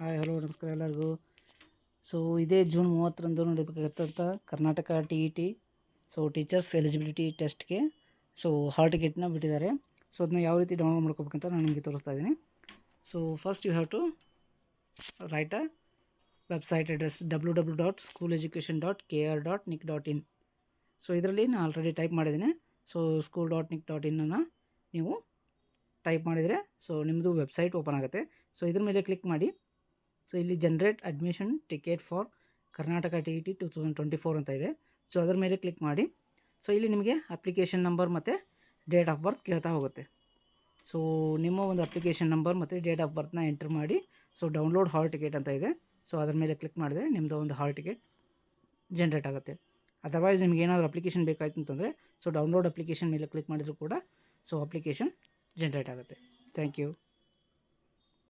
Hi hello ನಮಸ್ಕಾರ ಎಲ್ಲರಿಗೂ. So ಇದೇ ಜೂನ್ 30ರಂದು ನಡೀಬೇಕಾಗಿರ್ತಂಥ ಕರ್ನಾಟಕ TET ಟೀಚರ್ಸ್ ಎಲಿಜಿಬಿಲಿಟಿ ಟೆಸ್ಟ್ಗೆ ಹಾಲ್ ಟಿಕೆಟ್ನ ಬಿಟ್ಟಿದ್ದಾರೆ. ಸೊ ಅದನ್ನ ಯಾವ ರೀತಿ ಡೌನ್ಲೋಡ್ ಮಾಡ್ಕೋಬೇಕಂತ ನಾನು ನಿಮಗೆ ತೋರಿಸ್ತಾ ಇದ್ದೀನಿ. So first you have to write a website address www.schooloeducation.kr.nic.in. So ಇದರಲ್ಲಿ ನಾನು ಆಲ್ರೆಡಿ ಟೈಪ್ ಮಾಡಿದ್ದೀನಿ. ಸೊ school.nic.in ನೀವು ಟೈಪ್ ಮಾಡಿದರೆ ನಿಮ್ಮದು ವೆಬ್ಸೈಟ್ ಓಪನ್ ಆಗುತ್ತೆ. ಸೊ ಇದ್ರ ಮೇಲೆ ಕ್ಲಿಕ್ ಮಾಡಿ. ಸೊ ಇಲ್ಲಿ generate admission ticket for Karnataka TET 2024 ಅಂತ ಇದೆ. ಸೊ ಅದರ ಮೇಲೆ ಕ್ಲಿಕ್ ಮಾಡಿ. ಸೊ ಇಲ್ಲಿ ನಿಮಗೆ ಅಪ್ಲಿಕೇಶನ್ ನಂಬರ್ ಮತ್ತು ಡೇಟ್ ಆಫ್ ಬರ್ತ್ ಕೇಳ್ತಾ ಹೋಗುತ್ತೆ. ಸೊ ನಿಮ್ಮ ಒಂದು ಅಪ್ಲಿಕೇಶನ್ ನಂಬರ್ ಮತ್ತು ಡೇಟ್ ಆಫ್ ಬರ್ತ್ನ ಎಂಟರ್ ಮಾಡಿ. ಸೊ ಡೌನ್ಲೋಡ್ ಹಾಲ್ ಟಿಕೆಟ್ ಅಂತ ಇದೆ. ಸೊ ಅದರ ಮೇಲೆ ಕ್ಲಿಕ್ ಮಾಡಿದ್ರೆ ನಿಮ್ಮದು ಒಂದು ಹಾಲ್ ಟಿಕೆಟ್ ಜನ್ರೇಟ್ ಆಗುತ್ತೆ. ಅದರ್ವೈಸ್ ನಿಮಗೆ ಏನಾದರೂ ಅಪ್ಲಿಕೇಶನ್ ಬೇಕಾಯ್ತು ಅಂತಂದರೆ ಡೌನ್ಲೋಡ್ ಅಪ್ಲಿಕೇಶನ್ ಮೇಲೆ ಕ್ಲಿಕ್ ಮಾಡಿದರೂ ಕೂಡ ಅಪ್ಲಿಕೇಶನ್ ಜನ್ರೇಟ್ ಆಗುತ್ತೆ. Thank you.